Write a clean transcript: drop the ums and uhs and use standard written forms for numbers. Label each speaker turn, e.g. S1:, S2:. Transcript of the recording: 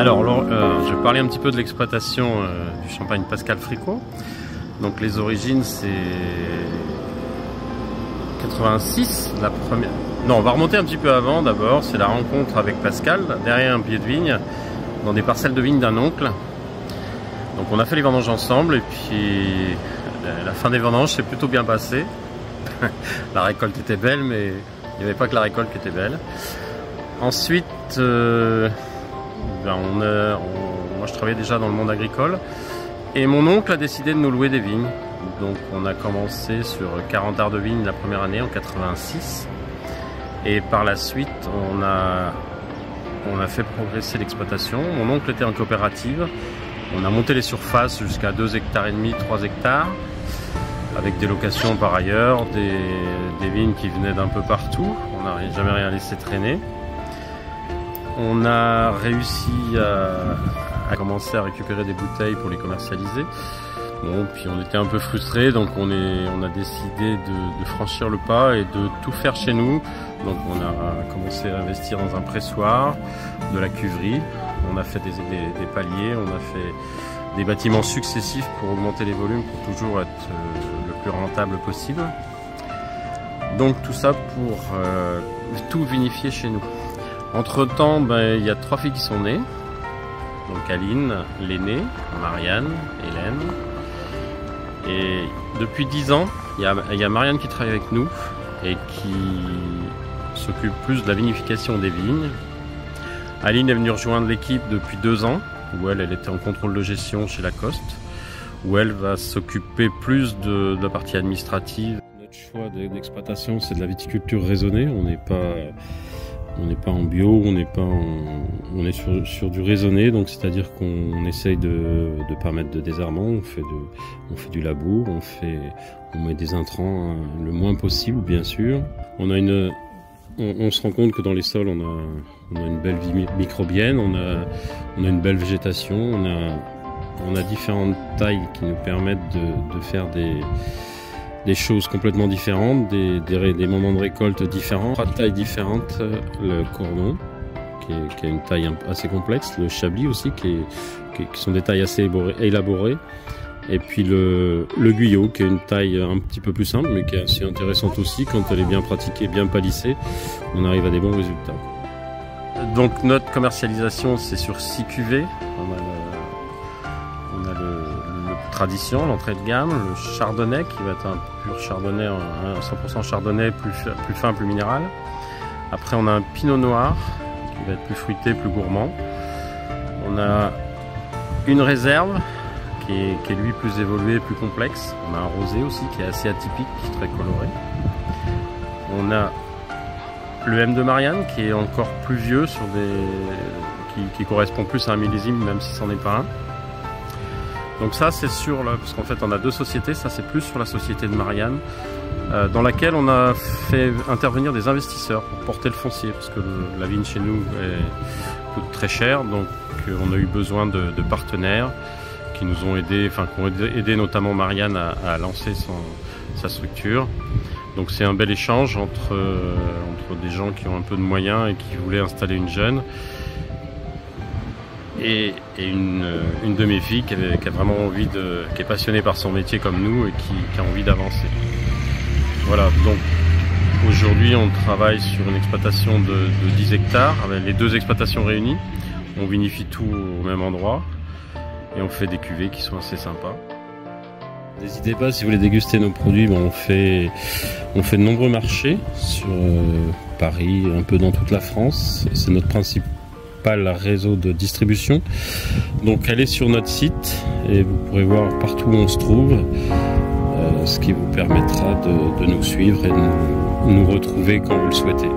S1: Alors, je vais parler un petit peu de l'exploitation du champagne Pascal Fricot. Donc les origines, c'est 86, la première. Non, on va remonter un petit peu avant d'abord. C'est la rencontre avec Pascal derrière un pied de vigne, dans des parcelles de vigne d'un oncle. Donc on a fait les vendanges ensemble et puis la fin des vendanges s'est plutôt bien passée. La récolte était belle, mais il n'y avait pas que la récolte qui était belle. Ensuite, moi je travaillais déjà dans le monde agricole et mon oncle a décidé de nous louer des vignes. Donc on a commencé sur 40 arts de vignes la première année en 86 et par la suite on a fait progresser l'exploitation. Mon oncle était en coopérative, on a monté les surfaces jusqu'à 2,5 hectares, 3 hectares avec des locations par ailleurs, des vignes qui venaient d'un peu partout, on n'a jamais rien laissé traîner. On a réussi à commencer à récupérer des bouteilles pour les commercialiser. Bon, puis on était un peu frustrés, donc on a décidé de franchir le pas et de tout faire chez nous. Donc on a commencé à investir dans un pressoir, de la cuverie, on a fait des paliers, on a fait des bâtiments successifs pour augmenter les volumes, pour toujours être le plus rentable possible. Donc tout ça pour tout vinifier chez nous. Entre temps, il y a 3 filles qui sont nées. Donc Aline, l'aînée, Marianne, Hélène. Et depuis 10 ans, il y a Marianne qui travaille avec nous et qui s'occupe plus de la vinification des vignes. Aline est venue rejoindre l'équipe depuis 2 ans, où elle était en contrôle de gestion chez Lacoste, où elle va s'occuper plus de la partie administrative. Notre choix d'exploitation, c'est de la viticulture raisonnée. On n'est pas en bio, on est sur du raisonné, donc c'est-à-dire qu'on essaye de pas mettre de désherbant, on fait du labour, on met des intrants le moins possible bien sûr. On se rend compte que dans les sols on a une belle vie microbienne, on a une belle végétation, on a différentes tailles qui nous permettent de faire des choses complètement différentes, des moments de récolte différents, 3 tailles différentes, le cordon qui a une taille assez complexe, le chablis aussi qui sont des tailles assez élaborées, et puis le guyot qui est une taille un petit peu plus simple mais qui est assez intéressante aussi. Quand elle est bien pratiquée, bien palissée, on arrive à des bons résultats. Donc notre commercialisation, c'est sur 6 cuvées. On a le tradition, l'entrée de gamme, le chardonnay qui va être un pur chardonnay, un 100% chardonnay, plus fin, plus minéral. Après on a un pinot noir qui va être plus fruité, plus gourmand. On a une réserve qui est lui plus évolué, plus complexe. On a un rosé aussi qui est assez atypique, très coloré. On a le M de Marianne qui est encore plus vieux, qui correspond plus à un millésime même si c'en est pas un. Donc ça c'est parce qu'en fait on a 2 sociétés, ça c'est plus sur la société de Marianne, dans laquelle on a fait intervenir des investisseurs pour porter le foncier, parce que la vigne chez nous coûte très cher, donc on a eu besoin de partenaires qui nous ont aidés, qui ont aidé notamment Marianne à lancer sa structure. Donc c'est un bel échange entre des gens qui ont un peu de moyens et qui voulaient installer une jeune. Et une de mes filles qui a vraiment envie qui est passionnée par son métier comme nous et qui a envie d'avancer. Voilà, donc aujourd'hui on travaille sur une exploitation de 10 hectares, avec les 2 exploitations réunies. On vinifie tout au même endroit et on fait des cuvées qui sont assez sympas. N'hésitez pas, si vous voulez déguster nos produits, on fait de nombreux marchés sur Paris, un peu dans toute la France. C'est notre principal réseau de distribution. Donc allez sur notre site et vous pourrez voir partout où on se trouve, ce qui vous permettra de nous suivre et de nous retrouver quand vous le souhaitez.